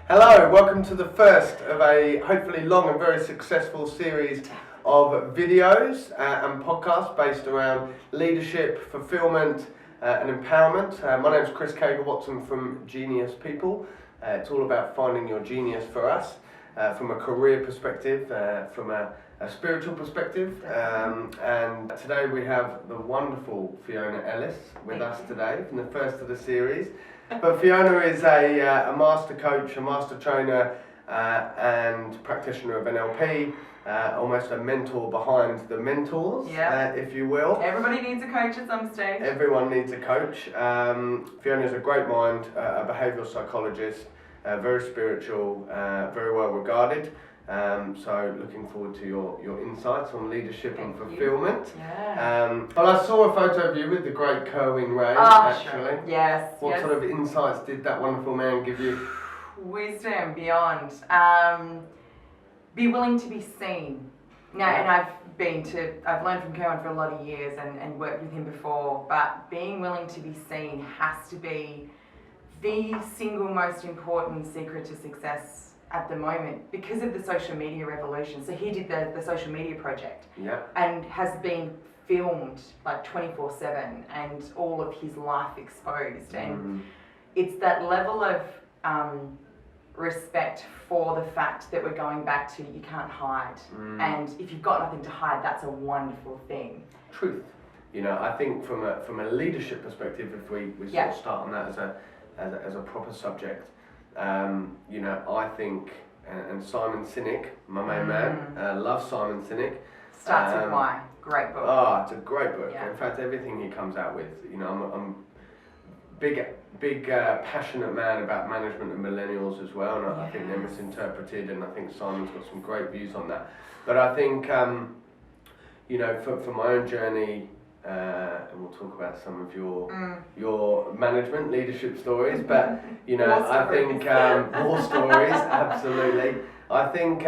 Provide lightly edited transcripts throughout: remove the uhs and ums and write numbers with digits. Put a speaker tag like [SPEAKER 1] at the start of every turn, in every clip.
[SPEAKER 1] Hello, welcome to the first of a hopefully long and very successful series of videos and podcasts based around leadership, fulfillment and empowerment. My name is Caiger-Watson from GeniusPeople. It's all about finding your genius for us from a career perspective, from a spiritual perspective, and today we have the wonderful Fiona Ellis with us today from the first of the series. But Fiona is a master coach, a master trainer and practitioner of NLP, almost a mentor behind the mentors, if you will.
[SPEAKER 2] Everybody needs a coach at some stage.
[SPEAKER 1] Everyone needs a coach. Fiona's a great mind, a behavioural psychologist, very spiritual, very well regarded. So looking forward to your insights on leadership and fulfillment. Well, I saw a photo of you with the great Kerwin Ray, actually.
[SPEAKER 2] Sure. Yes.
[SPEAKER 1] What sort of insights did that wonderful man give you?
[SPEAKER 2] Wisdom beyond. Be willing to be seen. Now, and I've learned from Kerwin for a lot of years and worked with him before, but being willing to be seen has to be the single most important secret to success at the moment because of the social media revolution. So he did the social media project and has been filmed like 24/7 and all of his life exposed. And it's that level of respect for the fact that we're going back to you can't hide. And if you've got nothing to hide, that's a wonderful thing.
[SPEAKER 1] Truth. You know, I think from a leadership perspective, if we sort of start on that as a proper subject, you know, I think, and Simon Sinek, my main man, love Simon Sinek.
[SPEAKER 2] Starts with Why. Great book.
[SPEAKER 1] Oh, it's a great book. In fact, everything he comes out with, you know, I'm big passionate man about management and millennials as well, and I think they're misinterpreted, and I think Simon's got some great views on that. But I think, you know, for my own journey, and we'll talk about some of your management leadership stories, but you know, I think war stories, absolutely. I think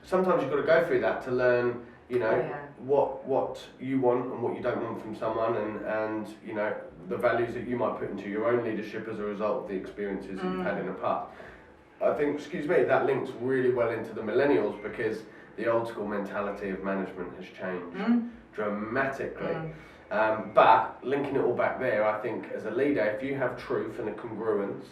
[SPEAKER 1] sometimes you've got to go through that to learn, you know, what you want and what you don't want from someone, and you know, the values that you might put into your own leadership as a result of the experiences that you've had in the past. I think, that links really well into the millennials because the old school mentality of management has changed dramatically. But linking it all back there, I think as a leader, if you have truth and a congruence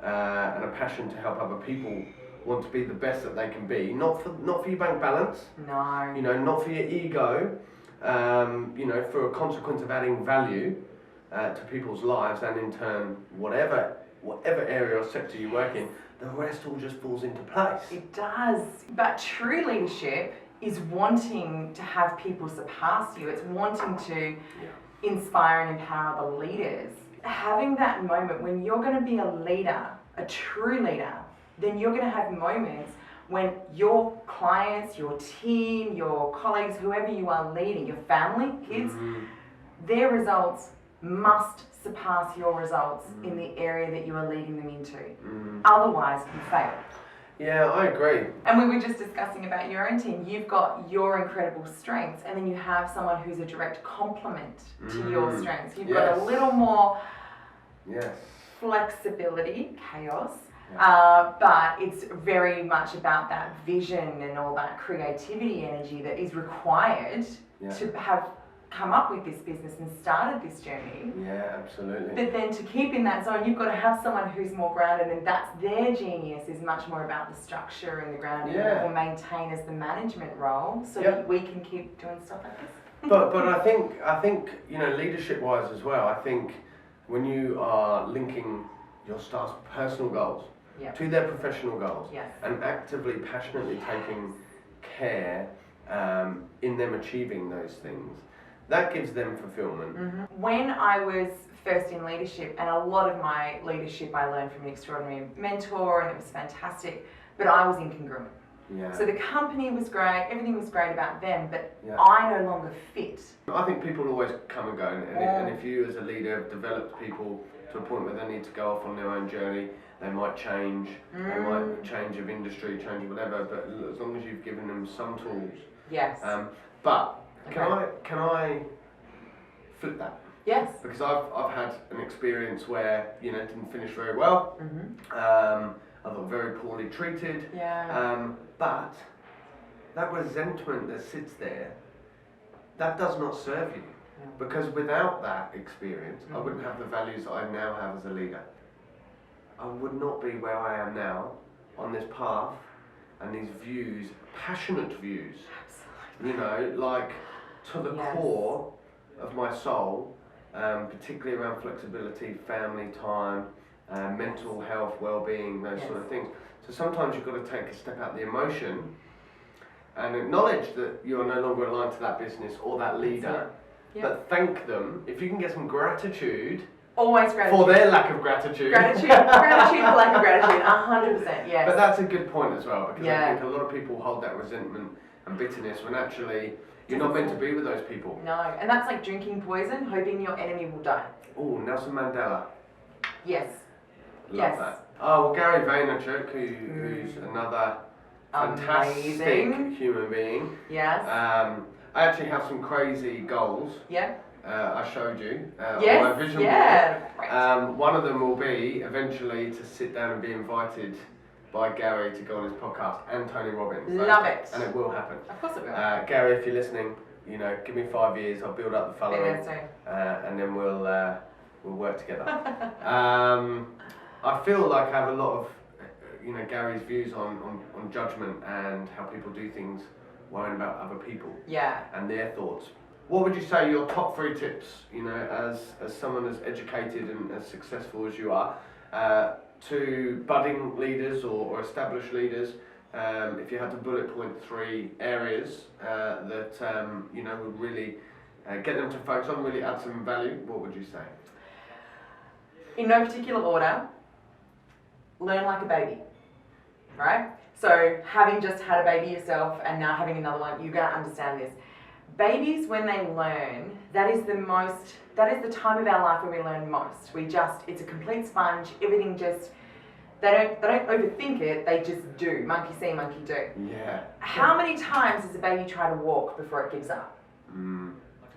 [SPEAKER 1] and a passion to help other people want to be the best that they can be, not for your bank balance, you know, not for your ego, you know, for a consequence of adding value to people's lives, and in turn, whatever area or sector you work in, the rest all just falls into place.
[SPEAKER 2] It does. But true leadership is wanting to have people surpass you. It's wanting to inspire and empower the leaders. Having that moment when you're going to be a leader, a true leader, then you're going to have moments when your clients, your team, your colleagues, whoever you are leading, your family, kids, their results must surpass your results in the area that you are leading them into. Otherwise, you fail.
[SPEAKER 1] Yeah, I agree.
[SPEAKER 2] And we were just discussing about your own team. You've got your incredible strengths, and then you have someone who's a direct complement to your strengths. You've got a little more flexibility, chaos, but it's very much about that vision and all that creativity energy that is required to have come up with this business and started this journey.
[SPEAKER 1] Yeah, absolutely.
[SPEAKER 2] But then to keep in that zone, you've got to have someone who's more grounded, and that's their genius is much more about the structure and the grounding that will maintain as the management role, so that we can keep doing stuff like this.
[SPEAKER 1] But I think you know, leadership wise as well, I think when you are linking your staff's personal goals to their professional goals and actively, passionately taking care in them achieving those things, that gives them fulfillment.
[SPEAKER 2] When I was first in leadership, and a lot of my leadership I learned from an extraordinary mentor, and it was fantastic, but I was incongruent. So the company was great, everything was great about them, but I no longer fit. I
[SPEAKER 1] think people always come and go, and if you as a leader have developed people to a point where they need to go off on their own journey, they might change, they might change of industry, change of whatever, but as long as you've given them some tools. But can I flip that?
[SPEAKER 2] Yes.
[SPEAKER 1] Because I've had an experience where, you know, it didn't finish very well. I felt very poorly treated.
[SPEAKER 2] Yeah.
[SPEAKER 1] But that resentment that sits there, that does not serve you.
[SPEAKER 2] Yeah.
[SPEAKER 1] Because without that experience, I wouldn't have the values that I now have as a leader. I would not be where I am now on this path and these views, passionate views,
[SPEAKER 2] Absolutely.
[SPEAKER 1] you know, like to the core of my soul, particularly around flexibility, family time, mental health, well-being, those sort of things. So sometimes you've got to take a step out of the emotion and acknowledge that you are no longer aligned to that business or that leader, but thank them. If you can get some gratitude,
[SPEAKER 2] always gratitude
[SPEAKER 1] for their lack of gratitude.
[SPEAKER 2] Gratitude for lack of gratitude, 100%, yes.
[SPEAKER 1] But that's a good point as well, because I think a lot of people hold that resentment and bitterness when actually you're not meant to be with those people.
[SPEAKER 2] No, and that's like drinking poison, hoping your enemy will die.
[SPEAKER 1] Oh, Nelson Mandela.
[SPEAKER 2] Yes.
[SPEAKER 1] Love that. Oh, well, Gary Vaynerchuk, who's another fantastic human being.
[SPEAKER 2] Yes.
[SPEAKER 1] I actually have some crazy goals.
[SPEAKER 2] Yeah.
[SPEAKER 1] I showed you on
[SPEAKER 2] yes.
[SPEAKER 1] my vision board. One of them will be eventually to sit down and be invited by Gary to go on his podcast and Tony Robbins.
[SPEAKER 2] Love it.
[SPEAKER 1] And it will happen.
[SPEAKER 2] Of course it will.
[SPEAKER 1] Gary, if you're listening, you know, give me 5 years, I'll build up the following, and then we'll work together. I feel like I have a lot of, you know, Gary's views on judgment and how people do things, worrying about other people and their thoughts. What would you say your top 3 tips, you know, as someone as educated and as successful as you are, to budding leaders or established leaders, if you had to bullet point 3 areas that, you know, would really get them to focus on, really add some value, what would you say?
[SPEAKER 2] In no particular order, learn like a baby, right? So having just had a baby yourself and now having another one, you're going to understand this. Babies, when they learn, that is the time of our life when we learn most. It's a complete sponge, everything just, they don't overthink it, they just do. Monkey see, monkey do.
[SPEAKER 1] Yeah.
[SPEAKER 2] How many times does a baby try to walk before it gives up?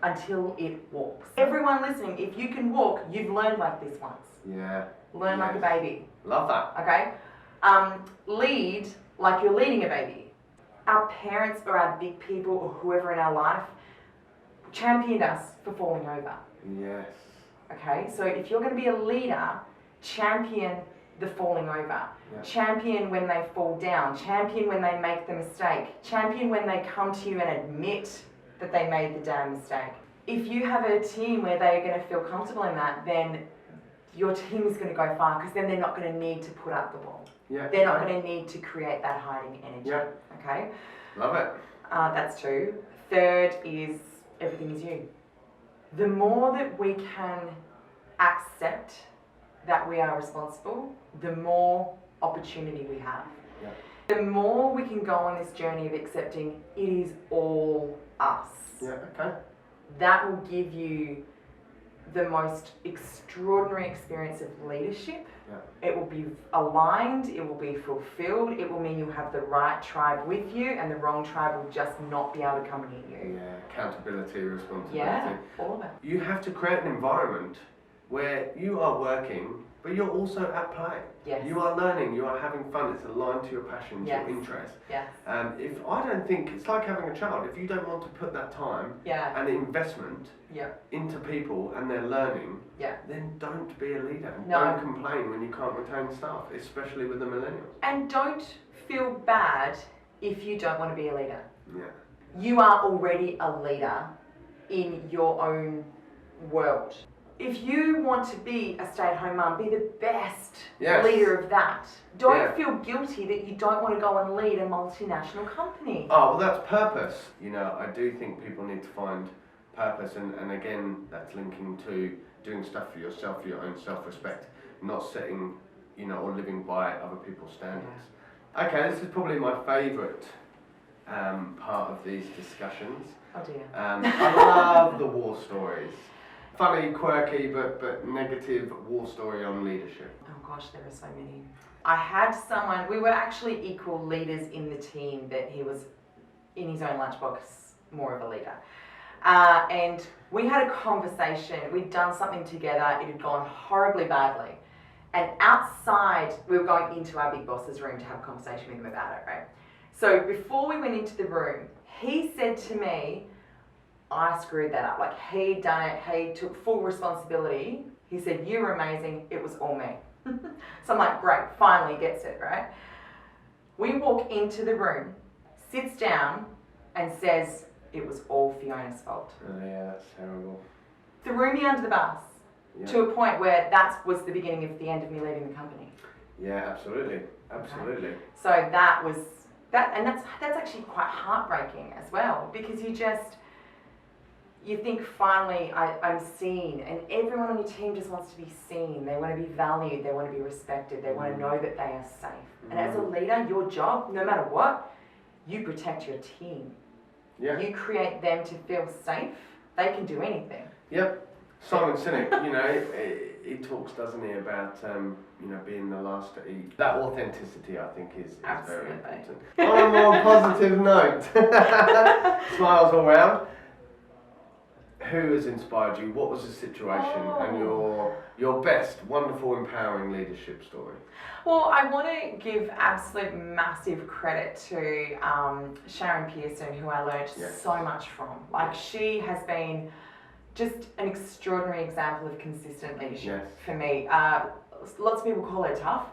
[SPEAKER 2] Until it walks. Everyone listening, if you can walk, you've learned like this once.
[SPEAKER 1] Yeah.
[SPEAKER 2] Learn like a baby.
[SPEAKER 1] Love that.
[SPEAKER 2] Okay? Lead like you're leading a baby. Our parents or our big people or whoever in our life championed us for falling over.
[SPEAKER 1] Yes.
[SPEAKER 2] Okay? So if you're going to be a leader, champion the falling over. Yeah. Champion when they fall down. Champion when they make the mistake. Champion when they come to you and admit that they made the damn mistake. If you have a team where they're going to feel comfortable in that, then your team is going to go far, because then they're not going to need to put up the wall.
[SPEAKER 1] Yeah.
[SPEAKER 2] They're not going to need to create that hiding energy.
[SPEAKER 1] Yeah.
[SPEAKER 2] Okay?
[SPEAKER 1] Love it.
[SPEAKER 2] That's 2. 3rd is everything is you. The more that we can accept that we are responsible, the more opportunity we have.
[SPEAKER 1] Yeah.
[SPEAKER 2] The more we can go on this journey of accepting it is all us.
[SPEAKER 1] Yeah, okay.
[SPEAKER 2] That will give you the most extraordinary experience of leadership. Yeah. It will be aligned, it will be fulfilled, it will mean you'll have the right tribe with you and the wrong tribe will just not be able to come near you.
[SPEAKER 1] Yeah, accountability, responsibility.
[SPEAKER 2] Yeah, all of it.
[SPEAKER 1] You have to create an environment where you are working, but you're also at play.
[SPEAKER 2] Yes.
[SPEAKER 1] You are learning, you are having fun, it's aligned to your passions, your interests.
[SPEAKER 2] Yes.
[SPEAKER 1] If I don't think, it's like having a child, if you don't want to put that time and investment into people and their learning, then don't be a leader.
[SPEAKER 2] No.
[SPEAKER 1] Don't complain when you can't retain staff, especially with the millennials.
[SPEAKER 2] And don't feel bad if you don't want to be a leader.
[SPEAKER 1] Yeah.
[SPEAKER 2] You are already a leader in your own world. If you want to be a stay-at-home mum, be the best leader of that. Don't feel guilty that you don't want to go and lead a multinational company.
[SPEAKER 1] Oh, well, that's purpose. You know, I do think people need to find purpose, and again, that's linking to doing stuff for yourself, for your own self-respect, not setting, you know, or living by other people's standards. Yeah. Okay, this is probably my favourite part of these discussions.
[SPEAKER 2] Oh dear.
[SPEAKER 1] I love the war stories. Funny, quirky, but negative war story on leadership.
[SPEAKER 2] Oh gosh, there are so many. I had someone, we were actually equal leaders in the team, but he was in his own lunchbox more of a leader. And we had a conversation, we'd done something together, it had gone horribly badly. And outside, we were going into our big boss's room to have a conversation with him about it, right? So before we went into the room, he said to me, I screwed that up. Like, he'd done it, he took full responsibility. He said, you were amazing, it was all me. So I'm like, great, finally gets it, right? We walk into the room, sits down, and says, it was all Fiona's fault.
[SPEAKER 1] Oh yeah, that's terrible.
[SPEAKER 2] Threw me under the bus to a point where that was the beginning of the end of me leaving the company.
[SPEAKER 1] Yeah, absolutely, absolutely.
[SPEAKER 2] Okay. So that was that, and that's actually quite heartbreaking as well, because you think finally I'm seen, and everyone on your team just wants to be seen. They want to be valued, they want to be respected, they want to know that they are safe. And as a leader, your job, no matter what, you protect your team.
[SPEAKER 1] Yeah.
[SPEAKER 2] You create them to feel safe. They can do anything.
[SPEAKER 1] Yep. Simon Sinek, you know, he talks, doesn't he, about you know, being the last to eat. That authenticity, I think, is very important. On a more positive note, smiles all round. Who has inspired you? What was the situation and your best, wonderful, empowering leadership story?
[SPEAKER 2] Well, I want to give absolute massive credit to Sharon Pearson, who I learned so much from. Like, she has been just an extraordinary example of consistent leadership for me. Lots of people call her tough.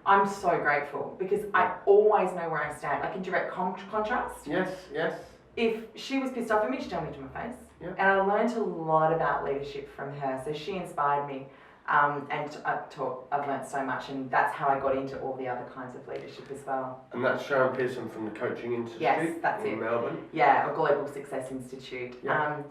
[SPEAKER 2] I'm so grateful because I always know where I stand. Like, in direct contrast.
[SPEAKER 1] Yes, yes.
[SPEAKER 2] If she was pissed off at me, she'd tell me to my face.
[SPEAKER 1] Yeah.
[SPEAKER 2] And I learned a lot about leadership from her. So she inspired me. And I've learned so much, and that's how I got into all the other kinds of leadership as well.
[SPEAKER 1] And that's Sharon Pearson from the Coaching Institute in Melbourne?
[SPEAKER 2] Yeah, a Global Success Institute.
[SPEAKER 1] Yeah.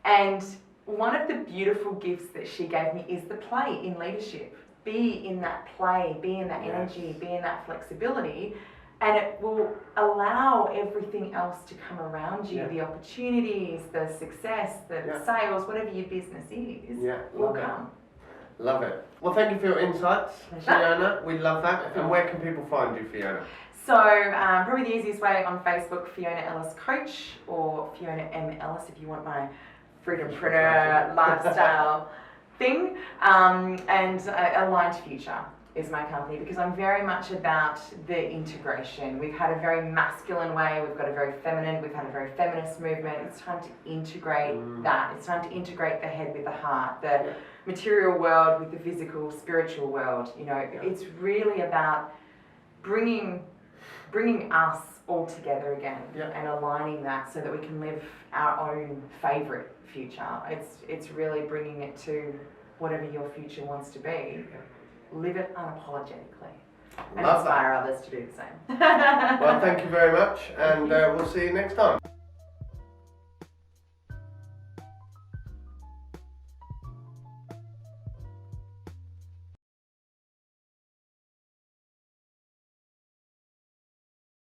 [SPEAKER 2] And one of the beautiful gifts that she gave me is the play in leadership. Be in that play, be in that energy, be in that flexibility, and it will allow everything else to come around you. The opportunities, the success, the sales, whatever your business is, will come.
[SPEAKER 1] Love it. Well, thank you for your insights, Fiona. We love that. And where can people find you, Fiona?
[SPEAKER 2] So, probably the easiest way on Facebook, Fiona Ellis Coach, or Fiona M. Ellis if you want my freedompreneur lifestyle thing. And Aligned Future is my company, because I'm very much about the integration. We've had a very masculine way, we've got a very feminine, we've had a very feminist movement. It's time to integrate that. It's time to integrate the head with the heart, the material world with the physical, spiritual world. You know, it's really about bringing us all together again and aligning that so that we can live our own favourite future. It's really bringing it to whatever your future wants to be. Live it unapologetically and inspire others to do the same.
[SPEAKER 1] Well, thank you very much, and we'll see you next time.